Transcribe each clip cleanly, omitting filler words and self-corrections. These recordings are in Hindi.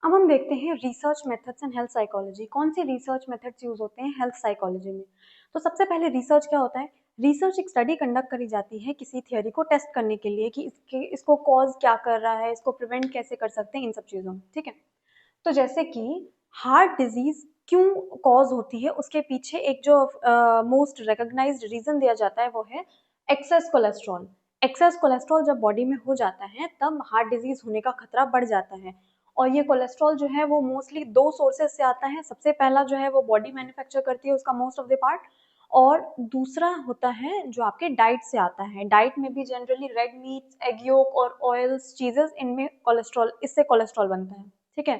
अब हम देखते हैं research methods and health psychology. कौन सी रिसर्च मेथड्स यूज होते हैं हेल्थ साइकोलॉजी में? तो सबसे पहले रिसर्च क्या होता है? रिसर्च एक स्टडी कंडक्ट करी जाती है किसी थियोरी को टेस्ट करने के लिए कि इसको कॉज क्या कर रहा है, इसको प्रिवेंट कैसे कर सकते हैं, इन सब चीजों में। ठीक है, तो जैसे कि हार्ट डिजीज क्यों कॉज होती है, उसके पीछे एक जो मोस्ट रिकॉग्नाइज्ड रीजन दिया जाता है वो है एक्सेस कोलेस्ट्रॉल। एक्सेस कोलेस्ट्रॉल जब बॉडी में हो जाता है तब हार्ट डिजीज होने का खतरा बढ़ जाता है। और ये कोलेस्ट्रॉल जो है वो मोस्टली दो सोर्सेज से आता है। सबसे पहला जो है वो बॉडी मैन्युफैक्चर करती है उसका मोस्ट ऑफ द पार्ट, और दूसरा होता है जो आपके डाइट से आता है। डाइट में भी generally red meat, egg yolk और ऑयल्स चीजेस, इनमें कोलेस्ट्रॉल, इससे कोलेस्ट्रॉल बनता है। ठीक है,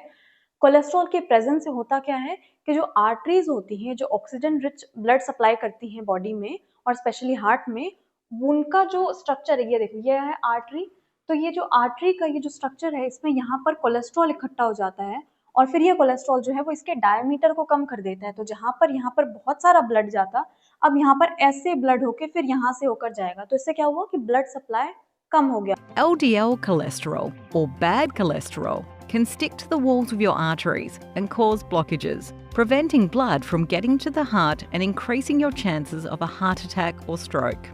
कोलेस्ट्रॉल के प्रेजेंस से होता क्या है कि जो आर्टरीज होती हैं जो ऑक्सीजन रिच ब्लड सप्लाई करती हैं बॉडी में और स्पेशली हार्ट में, उनका जो स्ट्रक्चर है, ये देखो ये है आर्टरी। तो ये जो आर्टरी का ये जो स्ट्रक्चर है इसमें यहाँ पर कोलेस्ट्रॉल इकट्ठा हो जाता है और फिर ये कोलेस्ट्रॉल जो है वो इसके डायमीटर को कम कर देता है। तो जहाँ पर यहाँ पर बहुत सारा ब्लड जाता, अब यहाँ पर ऐसे ब्लड होके फिर यहाँ से होकर जाएगा। तो इससे क्या हुआ कि ब्लड सप्लाई कम हो गया। LDL cholesterol, or bad cholesterol, can stick to the walls of your arteries and cause blockages, preventing blood from getting to the heart and increasing your chances of a heart attack or stroke.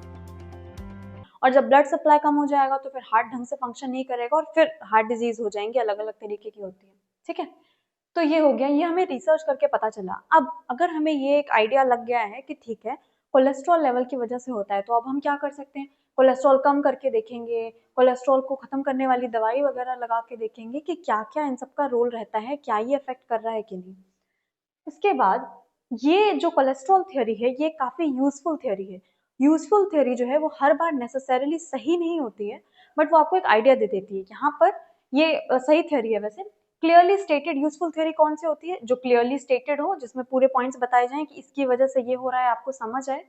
और जब ब्लड सप्लाई कम हो जाएगा तो फिर हार्ट ढंग से फंक्शन नहीं करेगा और फिर हार्ट डिजीज हो जाएंगी, अलग अलग तरीके की होती है। ठीक है, तो ये हो गया, ये हमें रिसर्च करके पता चला। अब अगर हमें ये एक आइडिया लग गया है कि ठीक है कोलेस्ट्रॉल लेवल की वजह से होता है, तो अब हम क्या कर सकते हैं? कोलेस्ट्रॉल कम करके देखेंगे, कोलेस्ट्रॉल को खत्म करने वाली दवाई वगैरह लगा के देखेंगे कि क्या क्या इन सब का रोल रहता है, क्या ये इफेक्ट कर रहा है कि नहीं। इसके बाद ये जो कोलेस्ट्रॉल थ्योरी है ये काफी यूजफुल थ्योरी है। यूजफुल थ्योरी जो है वो हर बार नेसेसरीली सही नहीं होती है, बट वो आपको एक आइडिया दे देती है। यहाँ पर ये सही थ्योरी है। वैसे क्लियरली स्टेटेड यूजफुल थ्योरी कौन सी होती है? जो क्लियरली स्टेटेड हो, जिसमें पूरे पॉइंट्स बताए जाएं कि इसकी वजह से ये हो रहा है, आपको समझ आए।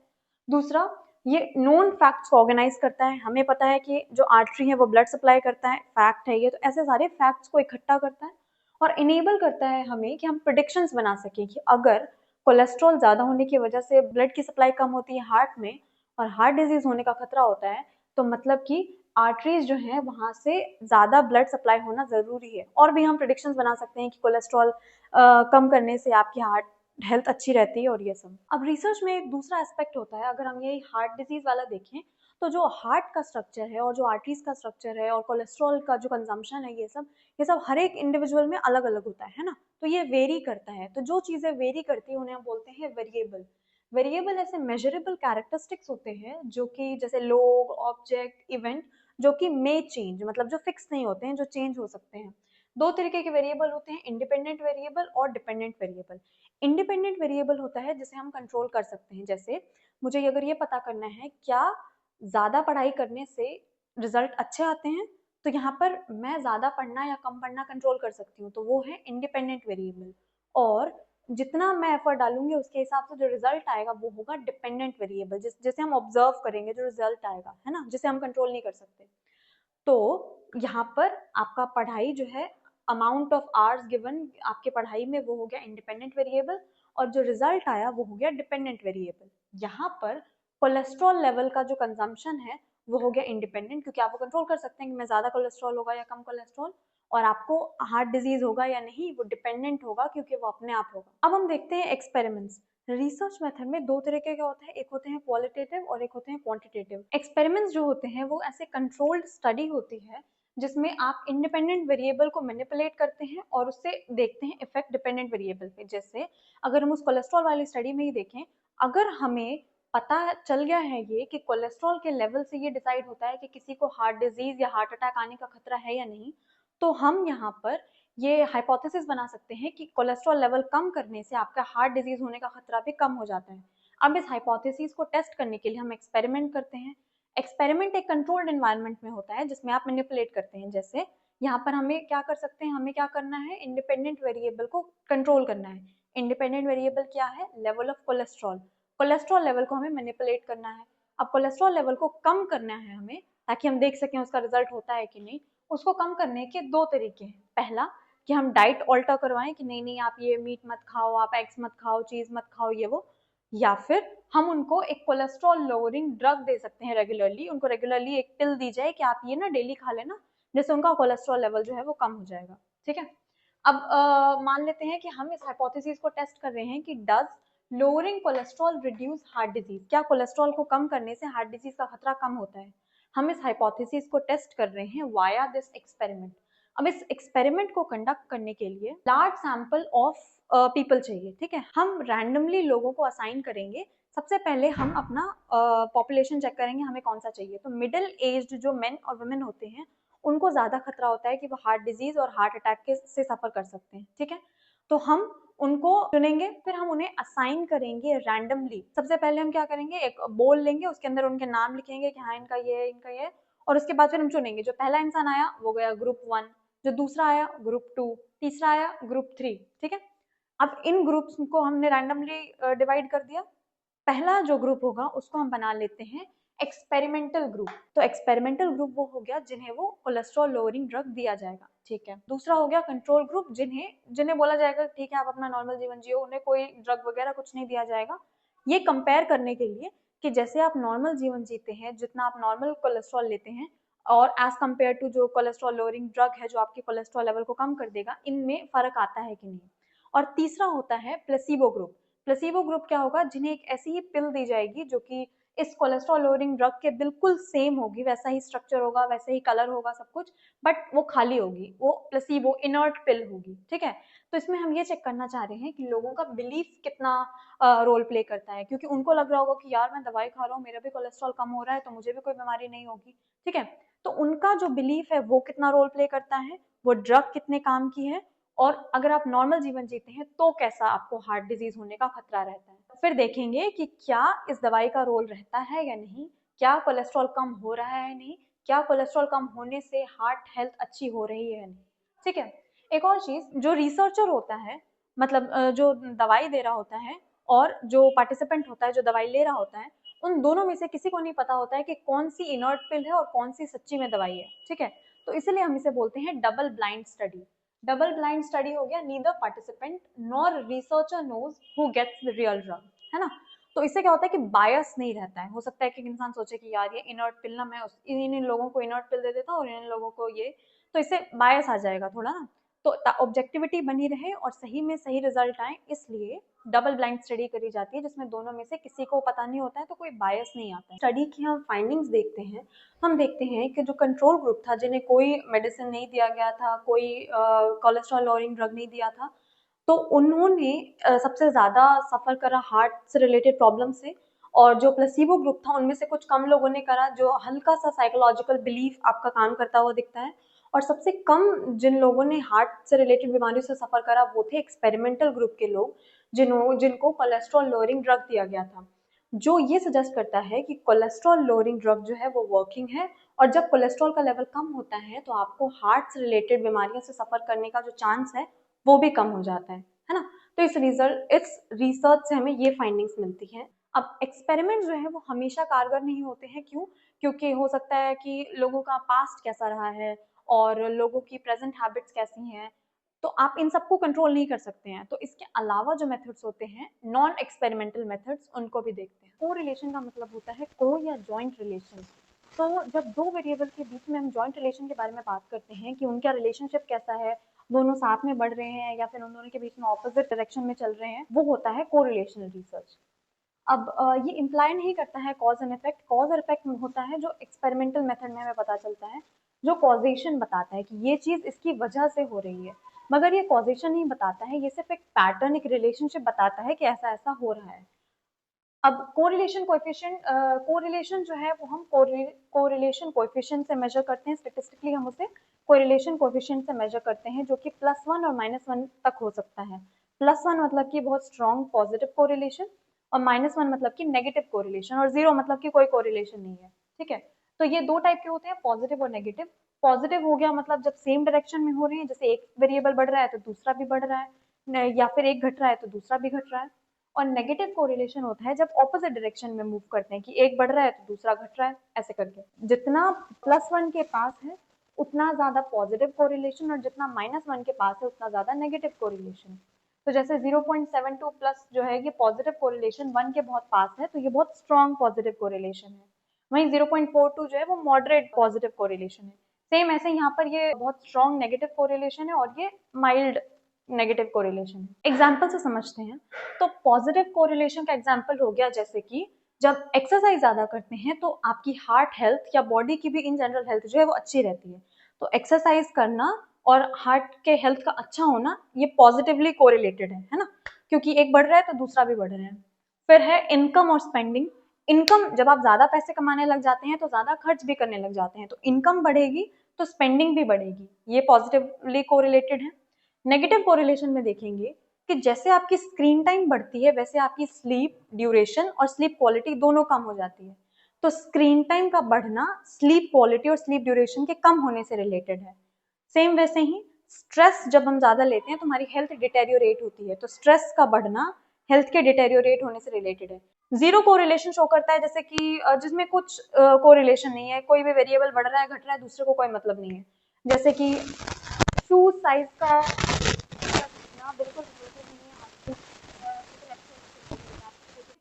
दूसरा, ये नोन फैक्ट्स को ऑर्गेनाइज करता है। हमें पता है कि जो आर्टरी है वो ब्लड सप्लाई करता है, फैक्ट है ये। तो ऐसे सारे फैक्ट्स को इकट्ठा करता है और इनेबल करता है हमें कि हम प्रिडिक्शंस बना सकें कि अगर कोलेस्ट्रॉल ज्यादा होने की वजह से ब्लड की सप्लाई कम होती है हार्ट में और हार्ट डिजीज होने का खतरा होता है, तो मतलब कि आर्टरीज जो है वहां से ज्यादा ब्लड सप्लाई होना जरूरी है। और भी हम प्रिडिक्शंस बना सकते हैं कि कोलेस्ट्रॉल कम करने से आपकी हार्ट हेल्थ अच्छी रहती है और ये सब। अब रिसर्च में एक दूसरा एस्पेक्ट होता है, अगर हम ये हार्ट डिजीज वाला देखें तो जो हार्ट का स्ट्रक्चर है और जो आर्टरीज का स्ट्रक्चर है और कोलेस्ट्रॉल का जो कंजम्पशन है, ये सब हर एक इंडिविजुअल में अलग अलग होता है ना। तो ये वेरी करता है। तो जो चीजें वेरी करती है उन्हें हम बोलते हैं वेरिएबल। वेरिएबल ऐसे मेजरेबल कैरेक्टरिस्टिक्स होते हैं जो कि जैसे लोग, ऑब्जेक्ट, इवेंट, जो कि मे चेंज, मतलब जो फिक्स नहीं होते हैं, जो चेंज हो सकते हैं। दो तरीके के वेरिएबल होते हैं, इंडिपेंडेंट वेरिएबल और डिपेंडेंट वेरिएबल। इंडिपेंडेंट वेरिएबल होता है जिसे हम कंट्रोल कर सकते हैं। जैसे मुझे अगर ये पता करना है क्या ज्यादा पढ़ाई करने से रिजल्ट अच्छे आते हैं, तो यहाँ पर मैं ज्यादा पढ़ना या कम पढ़ना कंट्रोल कर सकती हूँ, तो वो है इंडिपेंडेंट वेरिएबल। और जितना मैं एफर्ट डालूंगी उसके हिसाब से जो रिजल्ट आएगा वो होगा डिपेंडेंट वेरिएबल, जिसे हम ऑब्जर्व करेंगे, जो रिजल्ट आएगा, है ना, जिसे हम कंट्रोल नहीं कर सकते। तो यहाँ पर आपका पढ़ाई जो है, अमाउंट ऑफ आवर्स गिवन आपके पढ़ाई में, वो हो गया इंडिपेंडेंट वेरिएबल, और जो रिजल्ट आया वो हो गया डिपेंडेंट वेरिएबल। यहाँ पर कोलेस्ट्रॉल लेवल का जो कंजम्पशन है वो हो गया इंडिपेंडेंट, क्योंकि आप वो कंट्रोल कर सकते हैं कि मैं ज्यादा कोलेस्ट्रॉल होगा या कम कोलेस्ट्रॉल, और आपको हार्ट डिजीज होगा या नहीं वो डिपेंडेंट होगा, क्योंकि वो अपने आप होगा। अब हम देखते हैं एक्सपेरिमेंट्स। रिसर्च मेथड में दो तरीके के होते हैं, एक होते हैं क्वालिटेटिव और एक होते हैं क्वांटिटेटिव। एक्सपेरिमेंट्स जो होते हैं वो ऐसे कंट्रोल्ड स्टडी होती है जिसमें आप इंडिपेंडेंट वेरिएबल को मैनिपुलेट करते हैं और उससे देखते हैं इफेक्ट डिपेंडेंट वेरिएबल पे। जैसे अगर हम उस कोलेस्ट्रॉल वाली स्टडी में ही देखें, अगर हमें पता चल गया है ये कि कोलेस्ट्रॉल के लेवल से ये डिसाइड होता है कि किसी को हार्ट डिजीज या हार्ट अटैक आने का खतरा है या नहीं, तो हम यहाँ पर ये हाइपोथेसिस बना सकते हैं कि कोलेस्ट्रॉल लेवल कम करने से आपका हार्ट डिजीज होने का खतरा भी कम हो जाता है। अब इस हाइपोथेसिस को टेस्ट करने के लिए हम एक्सपेरिमेंट करते हैं। एक्सपेरिमेंट एक कंट्रोल्ड एनवायरनमेंट में होता है जिसमें आप मैनिपुलेट करते हैं। जैसे यहाँ पर हमें क्या कर सकते हैं, हमें क्या करना है, इंडिपेंडेंट वेरिएबल को कंट्रोल करना है। इंडिपेंडेंट वेरिएबल क्या है? Level of cholesterol. Cholesterol level को हमें मैनिपुलेट करना है। अब कोलेस्ट्रॉल लेवल को कम करना है हमें, ताकि हम देख सकें उसका रिजल्ट होता है कि नहीं। उसको कम करने के दो तरीके हैं। पहला कि हम डाइट ऑल्टर करवाएं कि नहीं नहीं आप ये मीट मत खाओ, आप एग्स मत खाओ, चीज मत खाओ, ये वो। या फिर हम उनको एक कोलेस्ट्रॉल लोअरिंग ड्रग दे सकते हैं रेगुलरली। उनको रेगुलरली एक पिल दी जाए कि आप ये ना डेली खा लेना, जिससे उनका कोलेस्ट्रॉल लेवल जो है वो कम हो जाएगा। ठीक है, अब मान लेते हैं कि हम इस हाइपोथेसिस को टेस्ट कर रहे हैं कि does lowering cholesterol reduce heart disease, क्या कोलेस्ट्रॉल को कम करने से हार्ट डिजीज का खतरा कम होता है। हम इस हाइपोथेसिस को टेस्ट कर रहे हैं वाया दिस एक्सपेरिमेंट। अब इस एक्सपेरिमेंट को कंडक्ट करने के लिए लार्ज सैंपल ऑफ पीपल चाहिए, ठीक है। हम रैंडमली लोगों को असाइन करेंगे। सबसे पहले हम अपना पॉपुलेशन चेक करेंगे हमें कौन सा चाहिए। तो मिडिल एज्ड जो मेन और वुमेन होते हैं उनको ज्यादा खतरा होता है कि वो हार्ट डिजीज और हार्ट अटैक से सफर कर सकते हैं, ठीक है। तो हम उनको चुनेंगे, फिर हम उन्हें असाइन करेंगे रैंडमली। सबसे पहले हम क्या करेंगे, एक बोल लेंगे, उसके अंदर उनके नाम लिखेंगे कि हाँ इनका ये है, इनका ये है। और उसके बाद फिर हम चुनेंगे, जो पहला इंसान आया वो गया ग्रुप 1, जो दूसरा आया ग्रुप 2, तीसरा आया ग्रुप 3, ठीक है। अब इन ग्रुप्स को हमने रैंडमली डिवाइड कर दिया। पहला जो ग्रुप होगा उसको हम बना लेते हैं एक्सपेरिमेंटल ग्रुप। तो एक्सपेरिमेंटल ग्रुप वो हो गया जिन्हें वो कोलेस्ट्रॉल लोअरिंग ड्रग दिया जाएगा, ठीक है। दूसरा हो गया कंट्रोल ग्रुप, जिन्हें जिन्हें बोला जाएगा ठीक है आप अपना नॉर्मल जीवन जियो, उन्हें कोई ड्रग वगैरह कुछ नहीं दिया जाएगा। ये कंपेयर करने के लिए कि जैसे आप नॉर्मल जीवन जीते हैं, जितना आप नॉर्मल कोलेस्ट्रॉल लेते हैं और एज कम्पेयर टू जो कोलेस्ट्रॉल लोअरिंग ड्रग है जो आपके कोलेस्ट्रॉल लेवल को कम कर देगा, इनमें फर्क आता है कि नहीं। और तीसरा होता है प्लेसिबो ग्रुप। प्लेसिबो ग्रुप क्या होगा, जिन्हें एक ऐसी ही पिल दी जाएगी जो कि इस कोलेस्ट्रॉल लोअरिंग ड्रग के बिल्कुल सेम होगी, वैसा ही स्ट्रक्चर होगा, वैसे ही कलर होगा सब कुछ, बट वो खाली होगी, वो प्लेसिबो इनर्ट पिल होगी, ठीक है। तो इसमें हम ये चेक करना चाह रहे हैं कि लोगों का बिलीफ कितना रोल प्ले करता है, क्योंकि उनको लग रहा होगा कि यार मैं दवाई खा रहा हूँ, मेरा भी कोलेस्ट्रॉल कम हो रहा है तो मुझे भी कोई बीमारी नहीं होगी, ठीक है। तो उनका जो बिलीफ है वो कितना रोल प्ले करता है, वो ड्रग कितने काम की है, और अगर आप नॉर्मल जीवन जीते हैं तो कैसा आपको हार्ट डिजीज होने का खतरा रहता है। फिर देखेंगे कि क्या इस दवाई का रोल रहता है या नहीं, क्या कोलेस्ट्रॉल कम हो रहा है नहीं, क्या कोलेस्ट्रॉल कम होने से हार्ट हेल्थ अच्छी हो रही है नहीं, ठीक है। एक और चीज, जो रिसर्चर होता है, मतलब जो दवाई दे रहा होता है और जो पार्टिसिपेंट होता है जो दवाई ले रहा होता है, उन दोनों में से किसी को नहीं पता होता है कि कौन सी इनर्ट पिल है और कौन सी सच्ची में दवाई है, ठीक है। तो इसलिए हम इसे बोलते हैं double blind study. Double blind study हो गया neither participant nor researcher knows who gets the real drug, है ना। तो इससे क्या होता है कि बायस नहीं रहता है। हो सकता है कि इंसान सोचे कि यार ये इनर्ट पिल ना, मैं इन लोगों को इनर्ट पिल दे देता हूँ और इन लोगों को ये, तो इससे बायस आ जाएगा थोड़ा ना। तो ऑब्जेक्टिविटी बनी रहे और सही में सही रिजल्ट आए, इसलिए डबल ब्लाइंड स्टडी करी जाती है जिसमें दोनों में से किसी को पता नहीं होता है, तो कोई बायस नहीं आता है। स्टडी की हम फाइंडिंग्स देखते हैं। हम देखते हैं कि जो कंट्रोल ग्रुप था, जिन्हें कोई मेडिसिन नहीं दिया गया था, कोई कोलेस्ट्रॉल लॉरिंग ड्रग नहीं दिया था, तो उन्होंने सबसे ज़्यादा सफ़र करा हार्ट से रिलेटेड प्रॉब्लम से। और जो प्लेसिबो ग्रुप था उनमें से कुछ कम लोगों ने करा, जो हल्का सा साइकोलॉजिकल बिलीफ आपका काम करता हुआ दिखता है। और सबसे कम जिन लोगों ने हार्ट से रिलेटेड बीमारियों से सफ़र करा वो थे एक्सपेरिमेंटल ग्रुप के लोग, जिनको कोलेस्ट्रॉल लोअरिंग ड्रग दिया गया था, जो ये सजेस्ट करता है कि कोलेस्ट्रॉल लोअरिंग ड्रग जो है वो वर्किंग है। और जब कोलेस्ट्रॉल का लेवल कम होता है तो आपको हार्ट से रिलेटेड बीमारियों से सफ़र करने का जो चांस है वो भी कम हो जाता है ना। तो इस रिसर्च से हमें ये फाइंडिंग्स मिलती हैं। अब एक्सपेरिमेंट जो है वो हमेशा कारगर नहीं होते हैं, क्यों? क्योंकि हो सकता है कि लोगों का पास्ट कैसा रहा है और लोगों की प्रेजेंट हैबिट्स कैसी हैं, तो आप इन सबको कंट्रोल नहीं कर सकते हैं। तो इसके अलावा जो मेथड्स होते हैं, नॉन एक्सपेरिमेंटल मेथड्स, उनको भी देखते हैं। को रिलेशन का मतलब होता है को या जॉइंट रिलेशन। तो जब दो वेरिएबल के बीच में हम जॉइंट रिलेशन के बारे में बात करते हैं कि उनका रिलेशनशिप कैसा है, दोनों साथ में बढ़ रहे हैं या फिर उन दोनों के बीच में ऑपोजिट डायरेक्शन में चल रहे हैं, वो होता है कोरिलेशनल रिसर्च। अब ये इम्प्लाई नहीं करता है कॉज एंड इफेक्ट। कॉज और इफेक्ट होता है जो एक्सपेरिमेंटल मेथड में हमें पता चलता है, जो कॉजेशन बताता है कि ये चीज इसकी वजह से हो रही है, मगर ये कॉजेशन नहीं बताता है, ये सिर्फ एक पैटर्न, एक रिलेशनशिप बताता है कि ऐसा ऐसा हो रहा है। अब कोरिलेशन कोएफिशिएंट, कोरिलेशन जो है वो हम कोरिलेशन कोएफिशिएंट से मेजर करते हैं। स्टैटिस्टिकली हम उसे कोरिलेशन कोएफिशिएंट से मेजर करते हैं, जो कि +1 और -1 तक हो सकता है। +1 मतलब कि बहुत स्ट्रॉन्ग पॉजिटिव कोरिलेशन, और -1 मतलब कि नेगेटिव कोरिलेशन, और 0 मतलब कि कोई कोरिलेशन नहीं है, ठीक है। तो ये दो टाइप के होते हैं, पॉजिटिव और नेगेटिव। पॉजिटिव हो गया मतलब जब सेम डायरेक्शन में हो रहे हैं, जैसे एक वेरिएबल बढ़ रहा है तो दूसरा भी बढ़ रहा है, या फिर एक घट रहा है तो दूसरा भी घट रहा है। और नेगेटिव कोरिलेशन होता है जब ऑपोजिट डायरेक्शन में मूव करते हैं, कि एक बढ़ रहा है तो दूसरा घट रहा है, ऐसे करके। जितना +1 के पास है उतना ज्यादा पॉजिटिव कोरिलेशन, और जितना -1 के पास है उतना ज्यादा नेगेटिव कोरिलेशन। तो जैसे 0.72 प्लस जो है ये पॉजिटिव कोरिलेशन 1 के बहुत पास है, तो ये बहुत स्ट्रॉन्ग पॉजिटिव कोरिलेशन है। वहीं 0.42 जो है वो मॉडरेट पॉजिटिव कोरिलेशन है। सेम ऐसे यहाँ पर ये बहुत स्ट्रॉन्ग नेगेटिव कोरिलेशन है और ये माइल्ड नेगेटिव कोरिलेशन है। एग्जाम्पल से समझते हैं। तो पॉजिटिव कोरिलेशन का एग्जाम्पल हो गया जैसे कि जब एक्सरसाइज ज्यादा करते हैं तो आपकी हार्ट हेल्थ या बॉडी की भी इन जनरल हेल्थ जो है वो अच्छी रहती है। तो एक्सरसाइज करना और हार्ट के हेल्थ का अच्छा होना ये पॉजिटिवली कोरिलेटेड है ना, क्योंकि एक बढ़ रहा है तो दूसरा भी बढ़ रहा है। फिर है इनकम और स्पेंडिंग। इनकम, जब आप ज्यादा पैसे कमाने लग जाते हैं तो ज्यादा खर्च भी करने लग जाते हैं, तो इनकम बढ़ेगी तो स्पेंडिंग भी बढ़ेगी, ये पॉजिटिवली कोरिलेटेड है। नेगेटिव कोरिलेशन में देखेंगे कि जैसे आपकी स्क्रीन टाइम बढ़ती है वैसे आपकी स्लीप ड्यूरेशन और स्लीप क्वालिटी दोनों कम हो जाती है। तो स्क्रीन टाइम का बढ़ना स्लीप क्वालिटी और स्लीप ड्यूरेशन के कम होने से रिलेटेड है। सेम वैसे ही स्ट्रेस जब हम ज्यादा लेते हैं तो हमारी हेल्थ डिटेरियोरेट होती है, तो स्ट्रेस का बढ़ना हेल्थ के डिटेरियोरेट होने से रिलेटेड है। जीरो कोरिलेशन शो करता है जैसे कि जिसमें कुछ कोरिलेशन नहीं है, कोई भी वेरिएबल बढ़ रहा है घट रहा है दूसरे को कोई मतलब नहीं है। जैसे कि शूज साइज का बिल्कुल नहीं है।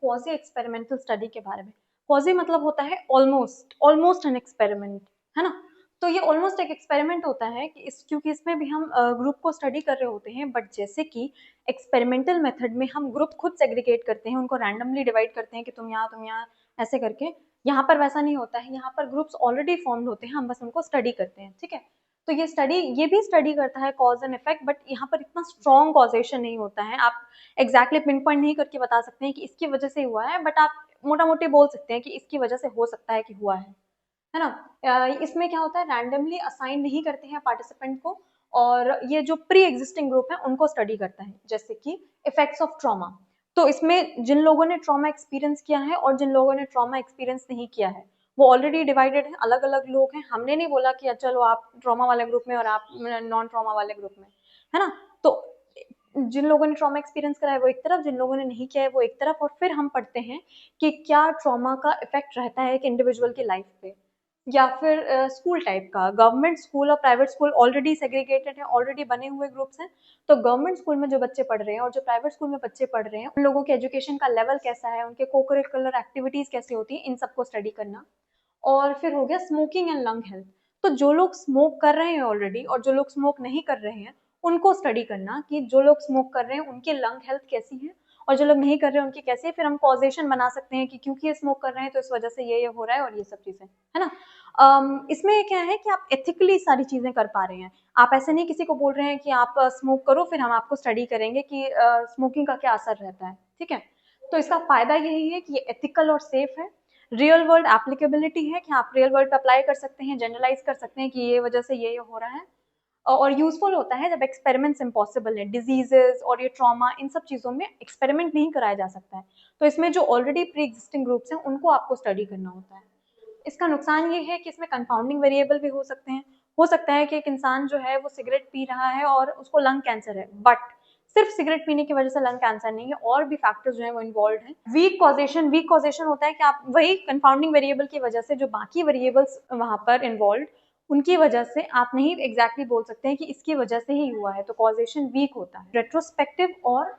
क्वाजी एक्सपेरिमेंटल स्टडी के बारे में, क्वाजी मतलब होता है ऑलमोस्ट, ऑलमोस्ट एन एक्सपेरिमेंट, है ना। तो ये ऑलमोस्ट एक एक्सपेरिमेंट होता है कि क्योंकि इसमें भी हम ग्रुप को स्टडी कर रहे होते हैं, बट जैसे कि एक्सपेरिमेंटल मेथड में हम ग्रुप खुद सेग्रीगेट करते हैं, उनको रैंडमली डिवाइड करते हैं कि तुम यहाँ ऐसे करके। यहाँ पर वैसा नहीं होता है, यहाँ पर ग्रुप्स ऑलरेडी फॉर्म्ड होते हैं, हम बस उनको स्टडी करते हैं, ठीक है। तो ये भी स्टडी करता है कॉज एंड इफेक्ट, बट यहाँ पर इतना स्ट्रॉन्ग कॉजेशन नहीं होता है। आप एग्जैक्टली पिन पॉइंट नहीं करके बता सकते हैं कि इसकी वजह से हुआ है, बट आप मोटा मोटी बोल सकते हैं कि इसकी वजह से हो सकता है कि हुआ है ना। इसमें क्या होता है, रैंडमली असाइन नहीं करते हैं पार्टिसिपेंट को, और ये जो प्री एग्जिस्टिंग ग्रुप है उनको स्टडी करता है। जैसे कि इफेक्ट्स ऑफ ट्रॉमा, तो इसमें जिन लोगों ने ट्रॉमा एक्सपीरियंस किया है और जिन लोगों ने ट्रॉमा एक्सपीरियंस नहीं किया है वो ऑलरेडी डिवाइडेड है, अलग अलग लोग हैं। हमने नहीं बोला कि चलो आप ट्रॉमा वाले ग्रुप में और आप नॉन ट्रॉमा वाले ग्रुप में, है ना। तो जिन लोगों ने ट्रॉमा एक्सपीरियंस करा है वो एक तरफ, जिन लोगों ने नहीं किया है वो एक तरफ, और फिर हम पढ़ते हैं कि क्या ट्रॉमा का इफेक्ट रहता है एक इंडिविजुअल की लाइफ पे। या फिर स्कूल टाइप का, गवर्नमेंट स्कूल और प्राइवेट स्कूल ऑलरेडी सेग्रीगेटेड है, ऑलरेडी बने हुए ग्रुप्स हैं। तो गवर्नमेंट स्कूल में जो बच्चे पढ़ रहे हैं और जो प्राइवेट स्कूल में बच्चे पढ़ रहे हैं उन लोगों के एजुकेशन का लेवल कैसा है, उनके को करिकुलर एक्टिविटीज कैसी होती है, इन सबको स्टडी करना। और फिर हो गया स्मोकिंग एंड लंग हेल्थ। तो जो लोग स्मोक कर रहे हैं ऑलरेडी और जो लोग स्मोक नहीं कर रहे हैं उनको स्टडी करना कि जो लोग स्मोक कर रहे हैं उनकी लंग हेल्थ कैसी है और जो लोग नहीं कर रहे हैं उनकी कैसी है। फिर हम कॉजेशन बना सकते हैं कि क्योंकि ये स्मोक कर रहे हैं तो इस वजह से ये हो रहा है और ये सब चीजें, है ना। इसमें क्या है कि आप एथिकली सारी चीजें कर पा रहे हैं। आप ऐसे नहीं किसी को बोल रहे हैं कि आप स्मोक करो फिर हम आपको स्टडी करेंगे कि स्मोकिंग का क्या असर रहता है, ठीक है। तो इसका फायदा यही है कि ये एथिकल और सेफ है। रियल वर्ल्ड एप्लीकेबिलिटी है कि आप रियल वर्ल्ड पे अप्लाई कर सकते हैं, जनरलाइज कर सकते हैं कि ये वजह से ये हो रहा है। और यूजफुल होता है जब एक्सपेरिमेंट्स इम्पॉसिबल है, डिजीजेस और ये ट्रॉमा, इन सब चीजों में एक्सपेरिमेंट नहीं कराया जा सकता है। तो इसमें जो ऑलरेडी प्री एग्जिस्टिंग ग्रुप्स हैं उनको आपको स्टडी करना होता है। इसका नुकसान ये है कि इसमें कंपाउंडिंग वेरिएबल भी हो सकते हैं। हो सकता है कि एक इंसान जो है वो सिगरेट पी रहा है और उसको लंग कैंसर है, बट सिर्फ सिगरेट पीने की वजह से लंग कैंसर नहीं है, और भी फैक्टर्स जो है वो इन्वॉल्व हैं। वीक कॉजेशन होता है कि आप वही कंपाउंडिंग वेरिएबल की वजह से जो बाकी वेरिएबल्स वहां पर इन्वॉल्व उनकी वजह से आप नहीं एग्जैक्टली बोल सकते हैं कि इसकी वजह से ही हुआ है, तो कॉजेशन वीक होता है। रेट्रोस्पेक्टिव और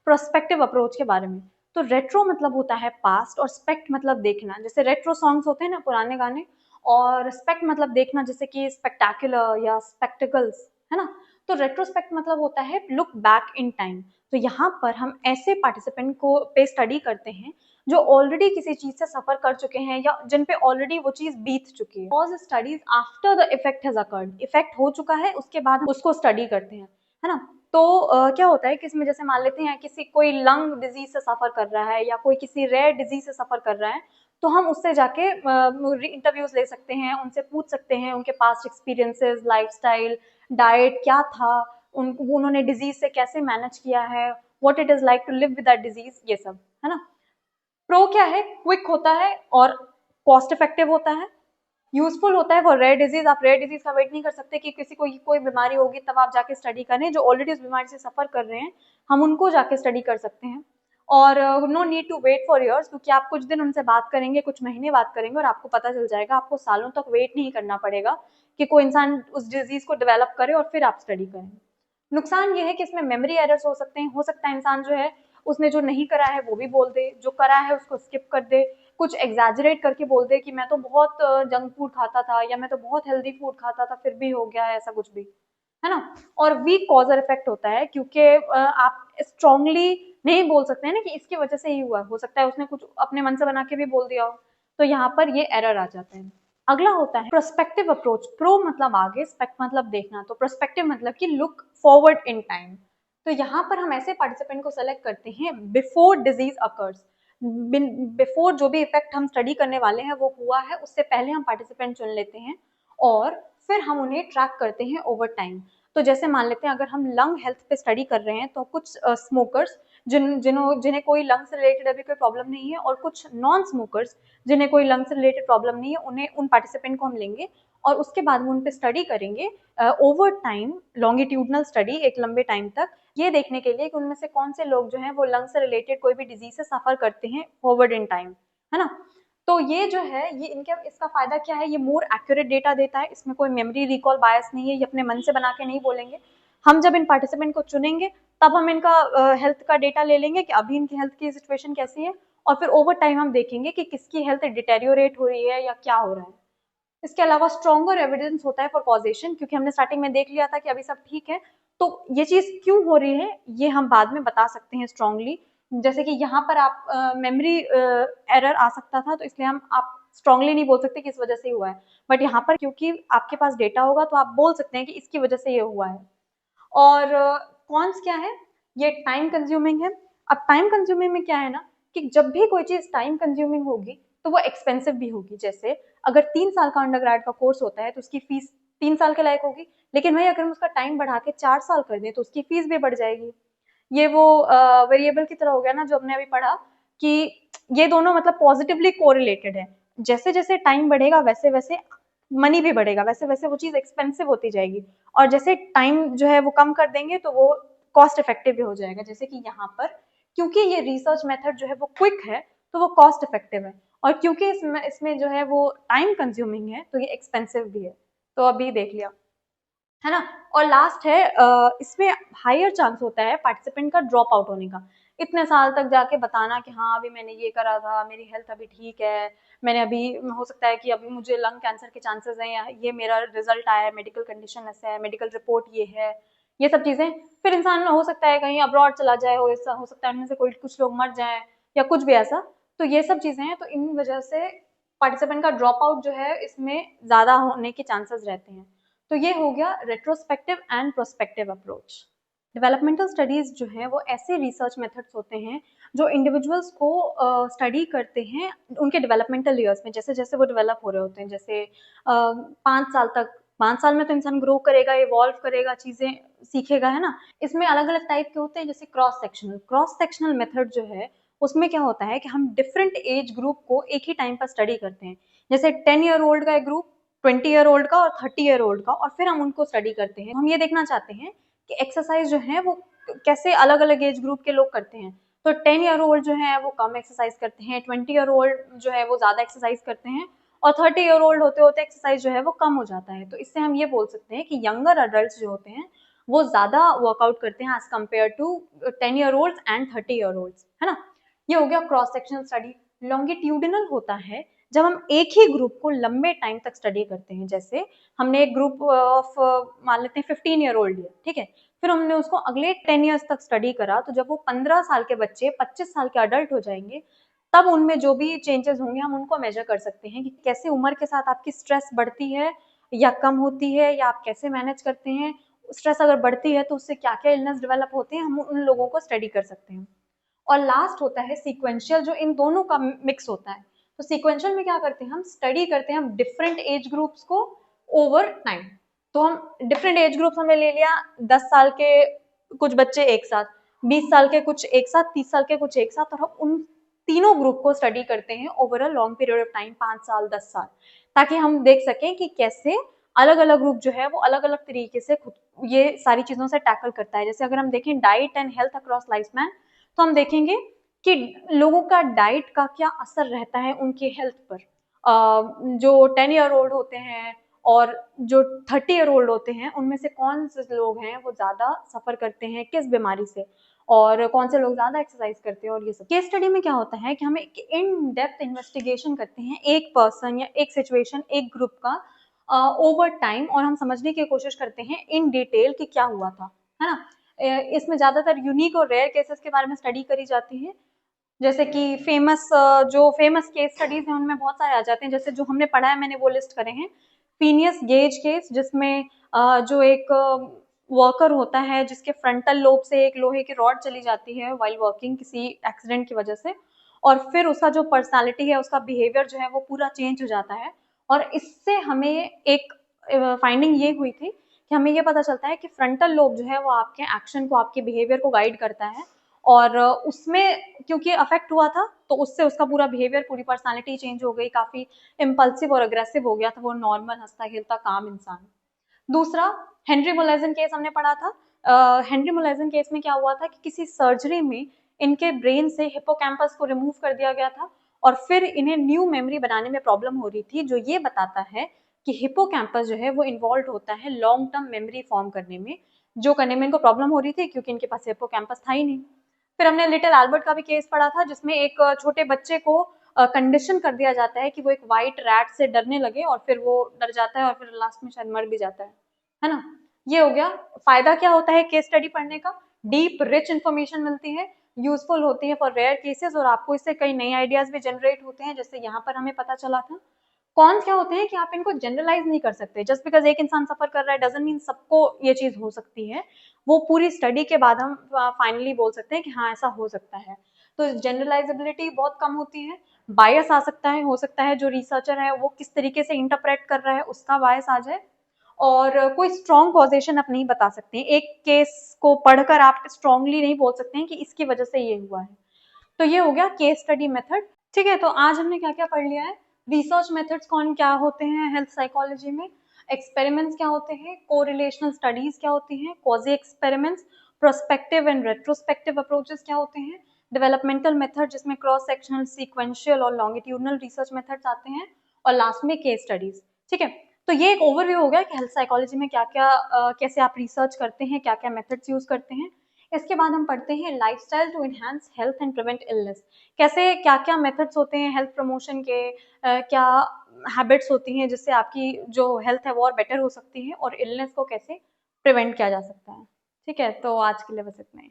प्रोस्पेक्टिव अप्रोच के बारे में, तो रेट्रो मतलब होता है पास्ट और स्पेक्ट मतलब देखना, जैसे रेट्रो सॉन्ग्स होते हैं ना पुराने गाने, और स्पेक्ट मतलब देखना जैसे कि स्पेक्टाकुलर या स्पेक्टिकल्स, है ना। तो रेट्रोस्पेक्ट मतलब होता है लुक बैक इन टाइम। तो यहाँ पर हम ऐसे पार्टिसिपेंट को पे स्टडी करते हैं जो ऑलरेडी किसी चीज से सफर कर चुके हैं या जिन पे ऑलरेडी वो चीज बीत चुकी है। Cause studies after the effect has occurred, effect हो चुका है उसके बाद हम उसको स्टडी करते हैं, है ना। तो क्या होता है कि इसमें जैसे मान लेते हैं किसी कोई लंग डिजीज से सफर कर रहा है या कोई किसी रेयर डिजीज से सफर कर रहा है, तो हम उससे जाके इंटरव्यूज ले सकते हैं, उनसे पूछ सकते हैं उनके पास्ट एक्सपीरियंसेस, लाइफस्टाइल, डाइट क्या था, उन्होंने डिजीज से कैसे मैनेज किया है, what it is like to live with that disease, ये सब, है ना। प्रो क्या है, क्विक होता है और कॉस्ट इफेक्टिव होता है। यूजफुल होता है फॉर रेयर डिजीज, आप रेयर डिजीज का वेट नहीं कर सकते कि किसी को कोई बीमारी होगी तब आप जाके स्टडी करें, जो ऑलरेडी उस बीमारी से सफर कर रहे हैं हम उनको जाके स्टडी कर सकते हैं। और no need to wait for years, क्योंकि आप कुछ दिन उनसे बात करेंगे, कुछ महीने बात करेंगे और आपको पता चल जाएगा, आपको सालों तक वेट नहीं करना पड़ेगा कि कोई इंसान उस डिजीज को डेवलप करे और फिर आप स्टडी करें। नुकसान ये है कि इसमें मेमोरी एरर्स हो सकते हैं, हो सकता है इंसान जो है उसने जो नहीं करा है वो भी बोल दे, जो करा है उसको स्किप कर दे, कुछ एग्जैजरेट करके बोल दे कि मैं तो बहुत जंक फूड खाता था या मैं तो बहुत हेल्दी फूड खाता था फिर भी हो गया है, ऐसा कुछ भी, है ना। और वीक कॉजर इफेक्ट होता है, क्योंकि आप स्ट्रांगली नहीं बोल सकते हैं ना कि इसकी वजह से ही हुआ, हो सकता है उसने कुछ अपने मन से बना के भी बोल दिया हो, तो यहाँ पर ये एरर आ जाता है। अगला होता है प्रोस्पेक्टिव अप्रोच। प्रो मतलब आगे, स्पेक्ट मतलब देखना, तो प्रोस्पेक्टिव मतलब कि लुक फॉरवर्ड इन टाइम। तो यहाँ पर हम ऐसे पार्टिसिपेंट को सेलेक्ट करते हैं बिफोर डिजीज अकर्स, बिफोर जो भी इफेक्ट हम स्टडी करने वाले हैं वो हुआ है, उससे पहले हम पार्टिसिपेंट चुन लेते हैं और फिर हम उन्हें ट्रैक करते हैं ओवर टाइम। तो जैसे मान लेते हैं अगर हम लंग हेल्थ पे स्टडी कर रहे हैं, तो कुछ स्मोकर्स जिन्हें कोई लंग से रिलेटेड अभी कोई प्रॉब्लम नहीं है, और कुछ नॉन स्मोकर्स जिन्हें कोई लंग से रिलेटेड प्रॉब्लम नहीं है, उन्हें उन पार्टिसिपेंट को हम लेंगे और उसके बाद वो उन पे स्टडी करेंगे ओवर टाइम, लॉन्गिट्यूडनल स्टडी, एक लंबे टाइम तक, ये देखने के लिए कि उनमें से कौन से लोग जो हैं वो लंग से रिलेटेड कोई भी डिजीज से सफर करते हैं फॉरवर्ड इन टाइम, है ना। तो ये जो है ये इसका फायदा क्या है, ये मोर एक्यूरेट डेटा देता है, इसमें कोई मेमोरी रिकॉल बायस नहीं है, ये अपने मन से बना के नहीं बोलेंगे। हम जब इन पार्टिसिपेंट को चुनेंगे तब हम इनका हेल्थ का डेटा ले लेंगे कि अभी इनकी हेल्थ की सिचुएशन कैसी है, और फिर ओवर टाइम हम देखेंगे कि किसकी हेल्थ डिटेरियोरेट हो रही है या क्या हो रहा है। इसके अलावा स्ट्रॉन्गर एविडेंस होता है फॉर कॉजेशन, क्योंकि हमने स्टार्टिंग में देख लिया था कि अभी सब ठीक है, तो ये चीज क्यों हो रही है ये हम बाद में बता सकते हैं स्ट्रांगली। जैसे कि यहाँ पर आप मेमोरी एरर आ सकता था, तो इसलिए हम आप स्ट्रांगली नहीं बोल सकते कि इस वजह से हुआ है, बट यहाँ पर क्योंकि आपके पास डेटा होगा तो आप बोल सकते हैं कि इसकी वजह से ये हुआ है। और कॉन्स क्या है, ये टाइम कंज्यूमिंग है। अब टाइम कंज्यूमिंग में क्या है ना, कि जब भी कोई चीज टाइम कंज्यूमिंग होगी तो वो एक्सपेंसिव भी होगी। जैसे अगर 3 साल का अंडरग्रेड का कोर्स होता है तो उसकी फीस 3 साल के लायक होगी, लेकिन वही अगर हम उसका टाइम बढ़ा के 4 साल कर दें तो उसकी फीस भी बढ़ जाएगी। ये वो वेरिएबल की तरह हो गया ना जो हमने अभी पढ़ा, कि ये दोनों मतलब पॉजिटिवली कोरिलेटेड है। जैसे जैसे टाइम बढ़ेगा वैसे वैसे मनी भी बढ़ेगा, वैसे वैसे वो चीज एक्सपेंसिव होती जाएगी, और जैसे टाइम जो है वो कम कर देंगे तो वो कॉस्ट इफेक्टिव भी हो जाएगा। जैसे कि यहाँ पर क्योंकि ये रिसर्च मेथड जो है वो क्विक है तो वो कॉस्ट इफेक्टिव है, और क्योंकि इसमें जो है वो टाइम कंज्यूमिंग है तो ये एक्सपेंसिव भी है। तो अभी देख लिया, है ना। और लास्ट है इसमें हायर चांस होता है पार्टिसिपेंट का ड्रॉप आउट होने का। इतने साल तक जाके बताना कि हाँ अभी मैंने ये करा था, मेरी हेल्थ अभी ठीक है, मैंने अभी, हो सकता है कि अभी मुझे लंग कैंसर के चांसेस हैं, या ये मेरा रिजल्ट आया है, मेडिकल कंडीशन ऐसा है, मेडिकल रिपोर्ट ये है, ये सब चीजें। फिर इंसान हो सकता है कहीं अब्रॉड चला जाए, हो सकता है उनमें से कोई कुछ लोग मर जाए या कुछ भी ऐसा। तो ये सब चीजें हैं, तो इन वजह से पार्टिसिपेंट का ड्रॉप आउट जो है इसमें ज्यादा होने के चांसेस रहते हैं। तो ये हो गया retrospective and prospective approach. Developmental studies जो है वो ऐसे रिसर्च मेथड्स होते हैं जो इंडिविजुअल्स को स्टडी करते हैं उनके डेवलपमेंटल ईयर्स में, जैसे जैसे वो डेवलप हो रहे होते हैं। जैसे 5 साल तक, 5 साल में तो इंसान ग्रो करेगा, इवॉल्व करेगा, चीजें सीखेगा, है ना। इसमें अलग अलग टाइप के होते हैं, जैसे क्रॉस सेक्शनल मेथड जो है उसमें क्या होता है कि हम डिफरेंट एज ग्रुप को एक ही टाइम पर स्टडी करते हैं। जैसे 10 ईयर ओल्ड का एक ग्रुप, 20 ईयर ओल्ड का और 30 ईयर ओल्ड का, और फिर हम उनको स्टडी करते हैं। हम ये देखना चाहते हैं कि एक्सरसाइज जो है वो कैसे अलग अलग एज ग्रुप के लोग करते हैं। तो 10 ईयर ओल्ड जो है वो कम एक्सरसाइज करते हैं, 20 ईयर ओल्ड जो है वो ज्यादा एक्सरसाइज करते हैं, और 30 ईयर ओल्ड होते होते एक्सरसाइज जो है वो कम हो जाता है। तो इससे हम ये बोल सकते हैं कि यंगर अडल्ट जो होते हैं वो ज्यादा वर्कआउट करते हैं as compare to 10 year old and 30 year old, है ना। ये हो गया क्रॉस सेक्शनल स्टडी। लॉन्गिट्यूडिनल होता है जब हम एक ही ग्रुप को लंबे टाइम तक स्टडी करते हैं। जैसे हमने एक ग्रुप ऑफ मान लेते हैं 15 ईयर ओल्ड लिया, ठीक है, फिर हमने उसको अगले 10 ईयर्स तक स्टडी करा, तो जब वो 15 साल के बच्चे 25 साल के अडल्ट हो जाएंगे तब उनमें जो भी चेंजेस होंगे हम उनको मेजर कर सकते हैं कि कैसे उम्र के साथ आपकी स्ट्रेस बढ़ती है या कम होती है, या आप कैसे मैनेज करते हैं। स्ट्रेस अगर बढ़ती है तो उससे क्या क्या इलनेस डेवलप होते हैं, हम उन लोगों को स्टडी कर सकते हैं। और लास्ट होता है सीक्वेंशियल, जो इन दोनों का मिक्स होता है। तो सीक्वेंशियल में क्या करते हैं, हम स्टडी करते हैं हम डिफरेंट एज ग्रुप्स को ओवर टाइम। तो हम डिफरेंट एज ग्रुप्स हमने ले लिया, 10 साल के कुछ बच्चे एक साथ, 20 साल के कुछ एक साथ, 30 साल के कुछ एक साथ, और हम उन तीनों ग्रुप को स्टडी करते हैं over a long period of time, 5 साल 10 साल, ताकि हम देख सकें कि कैसे अलग अलग ग्रुप जो है वो अलग अलग तरीके से खुद ये सारी चीजों से टैकल करता है। जैसे अगर हम देखें diet and health across life span, तो हम देखेंगे कि लोगों का डाइट का क्या असर रहता है उनके हेल्थ पर। जो 10 ईयर ओल्ड होते हैं और जो 30 ईयर ओल्ड होते हैं उनमें से कौन से लोग हैं वो ज्यादा सफर करते हैं किस बीमारी से, और कौन से लोग ज्यादा एक्सरसाइज करते हैं। और ये सब केस स्टडी में क्या होता है कि हम एक इन डेप्थ इन्वेस्टिगेशन करते हैं एक पर्सन या एक सिचुएशन एक ग्रुप का, ओवर टाइम, और हम समझने की कोशिश करते हैं इन डिटेल कि क्या हुआ था, है ना। इसमें ज़्यादातर यूनिक और रेयर केसेस के बारे में स्टडी करी जाती है, जैसे कि जो फेमस केस स्टडीज हैं उनमें बहुत सारे आ जाते हैं, जैसे जो हमने पढ़ा है मैंने वो लिस्ट करे हैं। फिनियस गेज केस, जिसमें जो एक वर्कर होता है जिसके फ्रंटल लोब से एक लोहे की रॉड चली जाती है वाइल वर्किंग किसी एक्सीडेंट की वजह से, और फिर उसका जो पर्सनालिटी है, उसका बिहेवियर जो है वो पूरा चेंज हो जाता है। और इससे हमें एक फाइंडिंग ये हुई थी कि हमें ये पता चलता है कि फ्रंटल लोब जो है वो आपके एक्शन को, आपके बिहेवियर को गाइड करता है, और उसमें क्योंकि अफेक्ट हुआ था तो उससे उसका पूरा बिहेवियर, पूरी पर्सनालिटी चेंज हो गई, काफी इम्पल्सिव और अग्रेसिव हो गया था, वो नॉर्मल हंसता खेलता काम इंसान। दूसरा, हेनरी मोलेजन केस हमने पढ़ा था। हेनरी मोलेजन केस में क्या हुआ था कि किसी सर्जरी में इनके ब्रेन से हिप्पोकैम्पस को रिमूव कर दिया गया था, और फिर इन्हें न्यू मेमोरी बनाने में प्रॉब्लम हो रही थी, जो ये बताता है कि हिप्पोकैम्पस जो है वो इन्वॉल्व होता है लॉन्ग टर्म मेमोरी फॉर्म करने में, जो करने में इनको प्रॉब्लम हो रही थी क्योंकि इनके पास हिप्पोकैम्पस था ही नहीं। फिर हमने लिटिल एल्बर्ट का भी केस पढ़ा था, जिसमें एक छोटे बच्चे को कंडीशन कर दिया जाता है कि वो एक व्हाइट रैट से डरने लगे, और फिर वो डर जाता है और फिर लास्ट में शायद मर भी जाता है ना। ये हो गया। फायदा क्या होता है केस स्टडी पढ़ने का? डीप रिच इंफॉर्मेशन मिलती है, यूजफुल होती है फॉर रेयर केसेस, और आपको इससे कई नए आइडियाज भी जनरेट होते हैं, जैसे यहाँ पर हमें पता चला था। कॉन्स क्या होते हैं कि आप इनको जनरलाइज नहीं कर सकते, जस्ट बिकॉज एक इंसान सफर कर रहा है डजंट मीन सबको ये चीज हो सकती है। वो पूरी स्टडी के बाद हम फाइनली बोल सकते हैं कि हाँ ऐसा हो सकता है। तो जनरलाइजेबिलिटी बहुत कम होती है, बायस आ सकता है, हो सकता है जो रिसर्चर है वो किस तरीके से इंटरप्रेट कर रहा है उसका बायस आ जाए, और कोई स्ट्रॉन्ग कॉजेशन आप नहीं बता सकते हैं, एक केस को पढ़कर आप स्ट्रांगली नहीं बोल सकते हैं कि इसकी वजह से ये हुआ है। तो ये हो गया केस स्टडी मेथड। ठीक है, तो आज हमने क्या क्या पढ़ लिया है? रिसर्च मेथड्स कौन क्या होते हैं हेल्थ साइकोलॉजी में, एक्सपेरिमेंट्स क्या होते हैं, कोरिलेशनल स्टडीज क्या होती हैं, quasi experiments, prospective and retrospective approaches क्या होते हैं, डेवलपमेंटल मेथड जिसमें क्रॉस सेक्शनल, सीक्वेंशियल और लॉन्गिट्यूडनल रिसर्च मेथड्स आते हैं, और लास्ट में केस स्टडीज। ठीक है, तो ये एक ओवरव्यू हो गया कि हेल्थ साइकोलॉजी में क्या क्या कैसे आप रिसर्च करते हैं, क्या क्या मेथड्स यूज करते हैं। इसके बाद हम पढ़ते हैं lifestyle to enhance health and prevent illness, कैसे क्या क्या मेथड्स होते हैं हेल्थ प्रमोशन के, क्या हैबिट्स होती हैं जिससे आपकी जो हेल्थ है वो और बेटर हो सकती है, और इलनेस को कैसे प्रिवेंट किया जा सकता है। ठीक है, तो आज के लिए बस इतना ही।